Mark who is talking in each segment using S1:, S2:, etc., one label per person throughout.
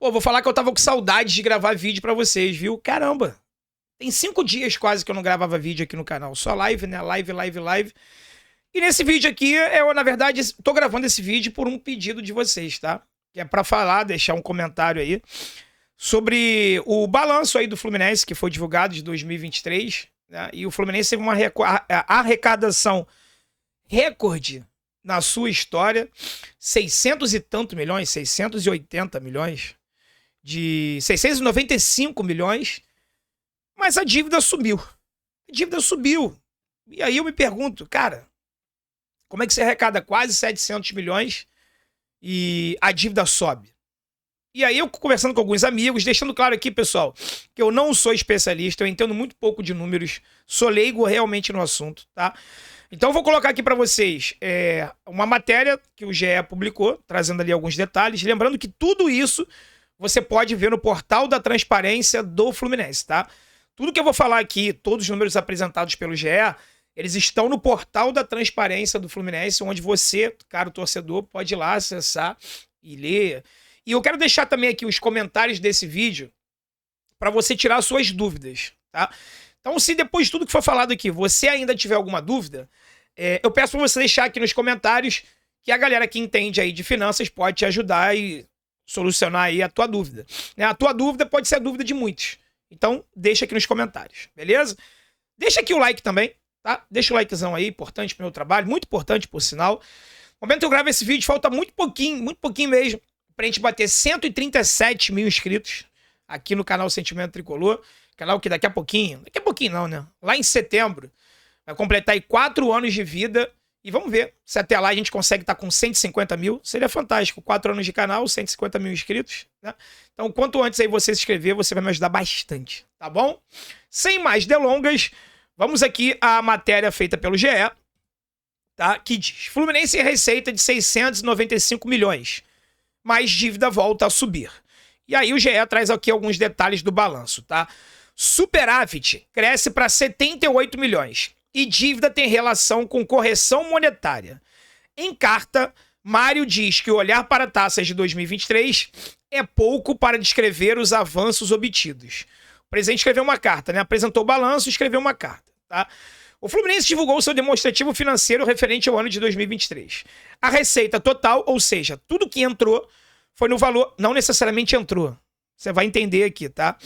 S1: Pô, vou falar que eu tava com saudade de gravar vídeo pra vocês, viu? Caramba! Tem 5 dias quase que eu não gravava vídeo aqui no canal. Só live, né? Live. E nesse vídeo aqui, eu, na verdade, tô gravando esse vídeo por um pedido de vocês, tá? Que é pra falar, deixar um comentário aí sobre o balanço aí do Fluminense, que foi divulgado de 2023, né? E o Fluminense teve uma arrecadação recorde na sua história, 600 e tanto milhões, 680 milhões, de 695 milhões, mas a dívida subiu. A dívida subiu. E aí eu me pergunto, cara, como é que você arrecada quase 700 milhões e a dívida sobe? E aí eu conversando com alguns amigos, deixando claro aqui, pessoal, que eu não sou especialista, eu entendo muito pouco de números, sou leigo realmente no assunto, tá? Então eu vou colocar aqui para vocês uma matéria que o GE publicou, trazendo ali alguns detalhes, lembrando que tudo isso você pode ver no portal da transparência do Fluminense, tá? Tudo que eu vou falar aqui, todos os números apresentados pelo GE, eles estão no portal da transparência do Fluminense, onde você, caro torcedor, pode ir lá acessar e ler. E eu quero deixar também aqui os comentários desse vídeo para você tirar suas dúvidas, tá? Então, se depois de tudo que foi falado aqui, você ainda tiver alguma dúvida, eu peço para você deixar aqui nos comentários que a galera que entende aí de finanças pode te ajudar e solucionar aí a tua dúvida, né? A tua dúvida pode ser a dúvida de muitos. Então, deixa aqui nos comentários, beleza? Deixa aqui o like também, tá? Deixa o likezão aí, importante pro meu trabalho, muito importante, por sinal. No momento que eu gravo esse vídeo, falta muito pouquinho mesmo, pra gente bater 137 mil inscritos aqui no canal Sentimento Tricolor. Canal que daqui a pouquinho não, né? Lá em setembro, vai completar aí 4 anos de vida. E vamos ver se até lá a gente consegue estar com 150 mil. Seria fantástico. 4 anos de canal, 150 mil inscritos, né? Então, quanto antes aí você se inscrever, você vai me ajudar bastante, tá bom? Sem mais delongas, vamos aqui à matéria feita pelo GE, tá? Que diz: Fluminense tem receita de 695 milhões, mas dívida volta a subir. E aí o GE traz aqui alguns detalhes do balanço, tá? Superávit cresce para 78 milhões e dívida tem relação com correção monetária. Em carta, Mário diz que o olhar para taxas de 2023 é pouco para descrever os avanços obtidos. O presidente escreveu uma carta, né? Apresentou o balanço e escreveu uma carta, tá? O Fluminense divulgou seu demonstrativo financeiro referente ao ano de 2023. A receita total, ou seja, tudo que entrou, foi no valor... Não necessariamente entrou. Você vai entender aqui, tá?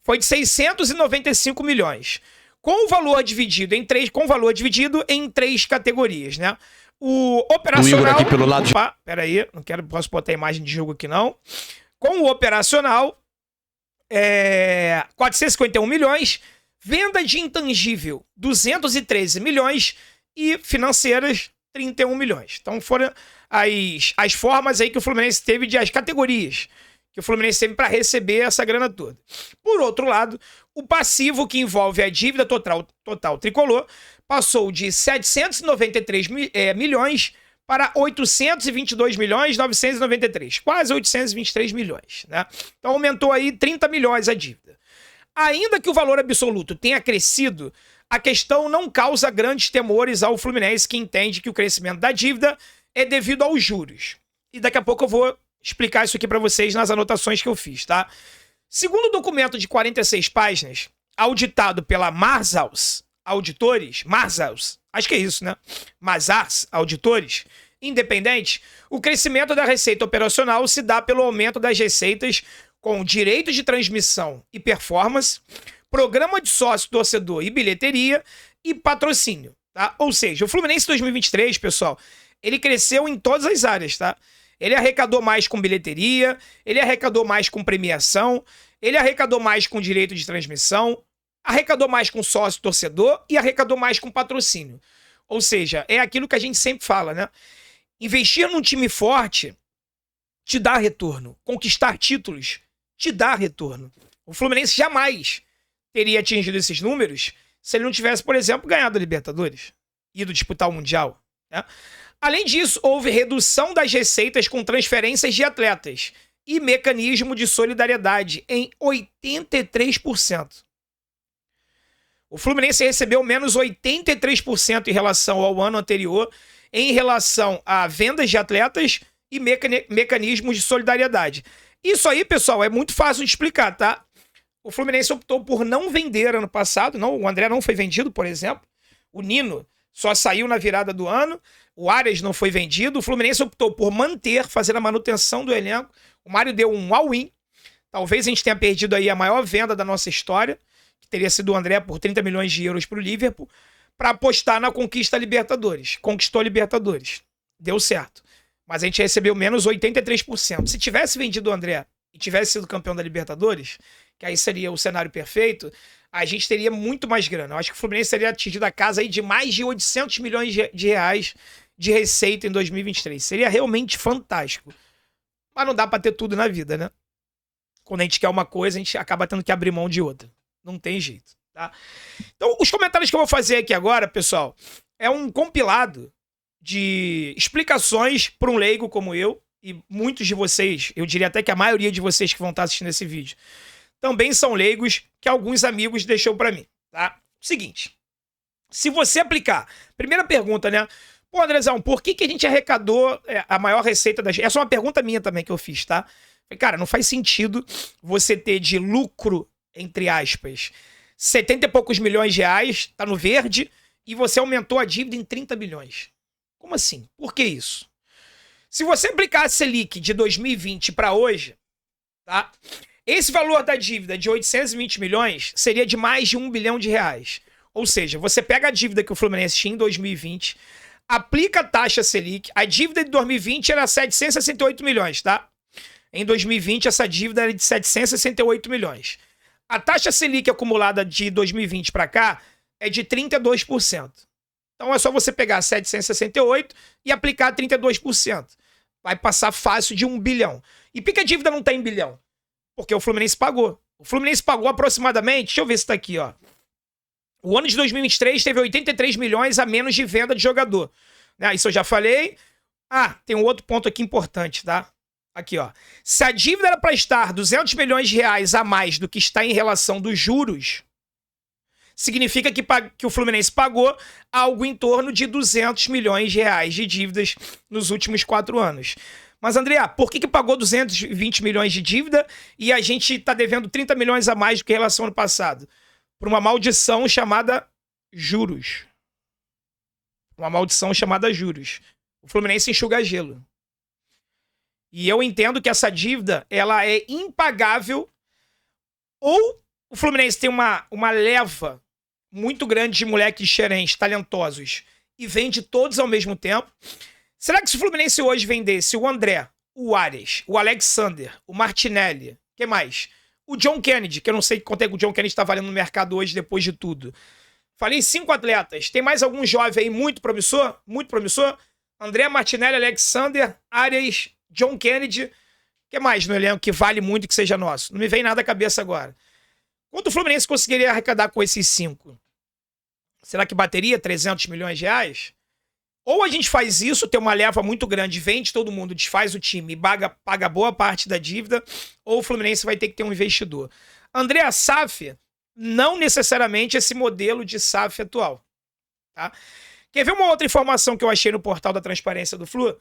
S1: Foi de 695 milhões. Com o valor dividido em três categorias, né? O operacional... O Igor aqui pelo lado peraí, posso botar a imagem de jogo aqui não. Com o operacional, 451 milhões... Venda de intangível, 213 milhões e financeiras, 31 milhões. Então foram as formas aí que o Fluminense teve, as categorias que o Fluminense teve para receber essa grana toda. Por outro lado, o passivo que envolve a dívida total tricolor passou de 793 milhões para 822 milhões 993, quase 823 milhões, né? Então aumentou aí 30 milhões a dívida. Ainda que o valor absoluto tenha crescido, a questão não causa grandes temores ao Fluminense, que entende que o crescimento da dívida é devido aos juros. E daqui a pouco eu vou explicar isso aqui para vocês nas anotações que eu fiz, tá? Segundo o documento de 46 páginas, auditado pela Mazars Auditores, acho que é isso, né? Mazars Auditores Independentes, o crescimento da receita operacional se dá pelo aumento das receitas com direitos de transmissão e performance, programa de sócio, torcedor e bilheteria e patrocínio, tá? Ou seja, o Fluminense 2023, pessoal, ele cresceu em todas as áreas, tá? Ele arrecadou mais com bilheteria, ele arrecadou mais com premiação, ele arrecadou mais com direito de transmissão, arrecadou mais com sócio, torcedor e arrecadou mais com patrocínio. Ou seja, é aquilo que a gente sempre fala, né? Investir num time forte te dá retorno. Conquistar títulos te dá retorno. O Fluminense jamais teria atingido esses números se ele não tivesse, por exemplo, ganhado a Libertadores, ido disputar o Mundial, né? Além disso, houve redução das receitas com transferências de atletas e mecanismo de solidariedade em 83%. O Fluminense recebeu menos 83% em relação ao ano anterior, em relação a vendas de atletas e mecanismos de solidariedade. Isso aí, pessoal, é muito fácil de explicar, tá? O Fluminense optou por não vender ano passado. Não, o André não foi vendido, por exemplo. O Nino só saiu na virada do ano. O Arias não foi vendido. O Fluminense optou por manter, fazer a manutenção do elenco. O Mário deu um all-in. Talvez a gente tenha perdido aí a maior venda da nossa história, que teria sido o André por 30 milhões de euros para o Liverpool, para apostar na conquista da Libertadores. Conquistou a Libertadores. Deu certo. Mas a gente recebeu menos 83%. Se tivesse vendido o André e tivesse sido campeão da Libertadores, que aí seria o cenário perfeito, a gente teria muito mais grana. Eu acho que o Fluminense teria atingido a casa aí de mais de 800 milhões de reais de receita em 2023. Seria realmente fantástico. Mas não dá para ter tudo na vida, né? Quando a gente quer uma coisa, a gente acaba tendo que abrir mão de outra. Não tem jeito, tá? Então, os comentários que eu vou fazer aqui agora, pessoal, é um compilado de explicações para um leigo como eu, e muitos de vocês, eu diria até que a maioria de vocês que vão estar assistindo esse vídeo, também são leigos que alguns amigos deixou para mim, tá? Seguinte, se você aplicar... Primeira pergunta, né? Pô, Andrezão, por que a gente arrecadou a maior receita das... Essa é uma pergunta minha também que eu fiz, tá? Cara, não faz sentido você ter de lucro, entre aspas, 70 e poucos milhões de reais, tá no verde, e você aumentou a dívida em 30 bilhões. Como assim? Por que isso? Se você aplicar a Selic de 2020 para hoje, tá? Esse valor da dívida de 820 milhões seria de mais de 1 bilhão de reais. Ou seja, você pega a dívida que o Fluminense tinha em 2020, aplica a taxa Selic, a dívida de 2020 era 768 milhões, tá? Em 2020, essa dívida era de 768 milhões. A taxa Selic acumulada de 2020 para cá é de 32%. Então é só você pegar 768 e aplicar 32%. Vai passar fácil de 1 bilhão. E por que a dívida não está em bilhão? Porque o Fluminense pagou. O Fluminense pagou aproximadamente, deixa eu ver se está aqui, ó. O ano de 2023 teve 83 milhões a menos de venda de jogador. Isso eu já falei. Tem um outro ponto aqui importante, tá? Aqui, ó. Se a dívida era para estar 200 milhões de reais a mais do que está em relação dos juros, significa que o Fluminense pagou algo em torno de 200 milhões de reais de dívidas nos últimos 4 anos. Mas, André, por que pagou 220 milhões de dívida e a gente está devendo 30 milhões a mais do que em relação ao ano passado? Por uma maldição chamada juros. Uma maldição chamada juros. O Fluminense enxuga gelo. E eu entendo que essa dívida, ela é impagável, ou o Fluminense tem uma leva muito grande de moleques xerens, talentosos, e vende todos ao mesmo tempo. Será que se o Fluminense hoje vendesse o André, o Arias, o Alexander, o Martinelli, que mais? O John Kennedy, que eu não sei quanto é que o John Kennedy está valendo no mercado hoje depois de tudo. Falei 5 atletas. Tem mais algum jovem aí muito promissor? Muito promissor? André, Martinelli, Alexander, Arias, John Kennedy. O que mais no elenco que vale muito e que seja nosso? Não me vem nada à cabeça agora. Quanto o Fluminense conseguiria arrecadar com esses 5? Será que bateria 300 milhões de reais? Ou a gente faz isso, tem uma leva muito grande, vende todo mundo, desfaz o time e paga boa parte da dívida, ou o Fluminense vai ter que ter um investidor. André, a SAF, não necessariamente esse modelo de SAF atual. Tá? Quer ver uma outra informação que eu achei no portal da Transparência do Flu?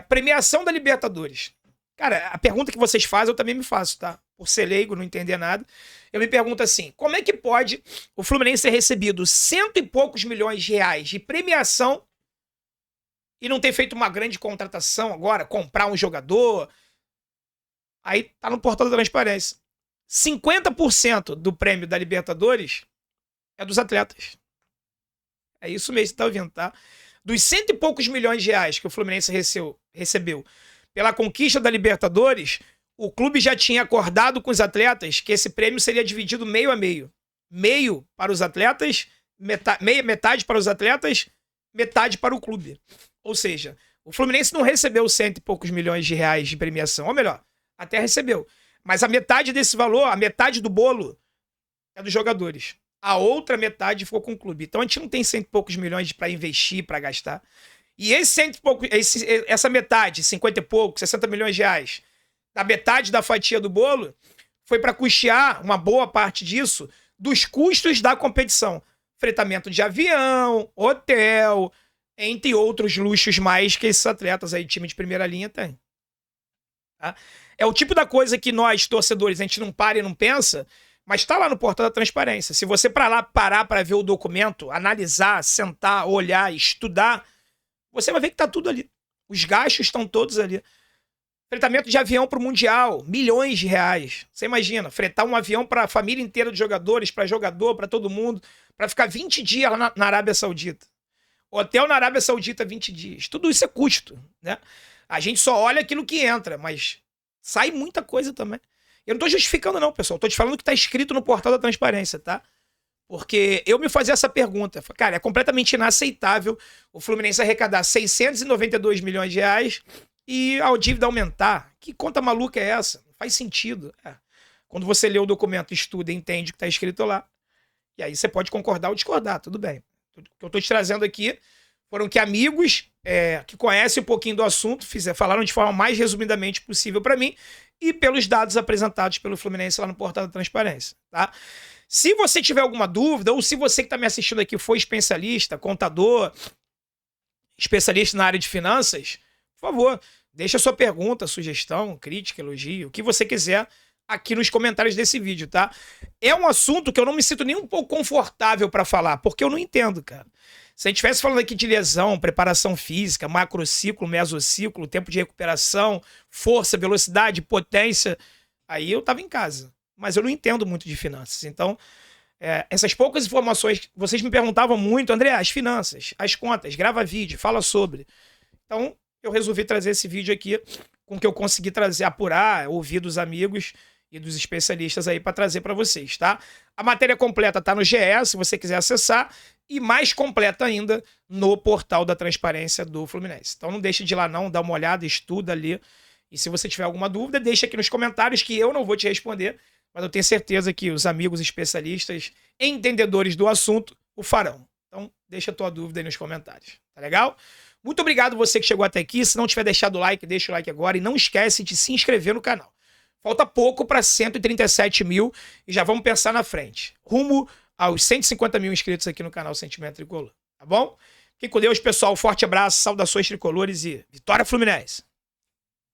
S1: Premiação da Libertadores. Cara, a pergunta que vocês fazem eu também me faço, tá? Por ser leigo, não entender nada. Eu me pergunto assim, como é que pode o Fluminense ter recebido 100 e poucos milhões de reais de premiação e não ter feito uma grande contratação agora, comprar um jogador? Aí tá no portal da Transparência. 50% do prêmio da Libertadores é dos atletas. É isso mesmo que você tá ouvindo, tá? Dos 100 e poucos milhões de reais que o Fluminense recebeu pela conquista da Libertadores, o clube já tinha acordado com os atletas que esse prêmio seria dividido meio a meio. Meio para os atletas, metade para os atletas, metade para o clube. Ou seja, o Fluminense não recebeu 100 e poucos milhões de reais de premiação. Ou melhor, até recebeu. Mas a metade desse valor, a metade do bolo, é dos jogadores. A outra metade ficou com o clube. Então a gente não tem 100 e poucos milhões para investir, para gastar. E essa metade, 50 e poucos, 60 milhões de reais, da metade da fatia do bolo, foi para custear uma boa parte disso dos custos da competição. Fretamento de avião, hotel, entre outros luxos mais que esses atletas aí, time de primeira linha, tem. tá? É o tipo da coisa que nós, torcedores, a gente não para e não pensa, mas está lá no portal da transparência. Se você parar para ver o documento, analisar, sentar, olhar, estudar, você vai ver que está tudo ali. Os gastos estão todos ali. Fretamento de avião para o Mundial, milhões de reais. Você imagina, fretar um avião para a família inteira de jogadores, para jogador, para todo mundo, para ficar 20 dias lá na Arábia Saudita. Hotel na Arábia Saudita, 20 dias. Tudo isso é custo, né? A gente só olha aquilo que entra, mas sai muita coisa também. Eu não tô justificando não, pessoal. Tô te falando o que tá escrito no portal da transparência, tá? Porque eu me fazia essa pergunta. Cara, é completamente inaceitável o Fluminense arrecadar 692 milhões de reais e a dívida aumentar. Que conta maluca é essa? Não faz sentido. Quando você lê o documento, estuda e entende o que tá escrito lá, e aí você pode concordar ou discordar, tudo bem. O que eu tô te trazendo aqui foram que amigos que conhecem um pouquinho do assunto falaram de forma mais resumidamente possível para mim e pelos dados apresentados pelo Fluminense lá no portal da transparência, tá? Se você tiver alguma dúvida, ou se você que está me assistindo aqui for especialista, contador, especialista na área de finanças, por favor, deixa a sua pergunta, sugestão, crítica, elogio, o que você quiser aqui nos comentários desse vídeo, tá? É um assunto que eu não me sinto nem um pouco confortável para falar, porque eu não entendo, cara. Se a gente estivesse falando aqui de lesão, preparação física, macrociclo, mesociclo, tempo de recuperação, força, velocidade, potência, aí eu tava em casa. Mas eu não entendo muito de finanças. Então, essas poucas informações, vocês me perguntavam muito, André, as finanças, as contas, grava vídeo, fala sobre. Então, eu resolvi trazer esse vídeo aqui com o que eu consegui trazer, apurar, ouvir dos amigos e dos especialistas aí para trazer para vocês, tá? A matéria completa tá no GE, se você quiser acessar, e mais completa ainda no portal da transparência do Fluminense. Então não deixe de ir lá não, dá uma olhada, estuda ali. E se você tiver alguma dúvida, deixa aqui nos comentários que eu não vou te responder, mas eu tenho certeza que os amigos especialistas, entendedores do assunto, o farão. Então deixa a tua dúvida aí nos comentários, tá legal? Muito obrigado você que chegou até aqui. Se não tiver deixado o like, deixa o like agora e não esquece de se inscrever no canal. Falta pouco para 137 mil e já vamos pensar na frente. Rumo aos 150 mil inscritos aqui no canal Sentimento Tricolor, tá bom? Fique com Deus, pessoal. Forte abraço, saudações tricolores e vitória Fluminense!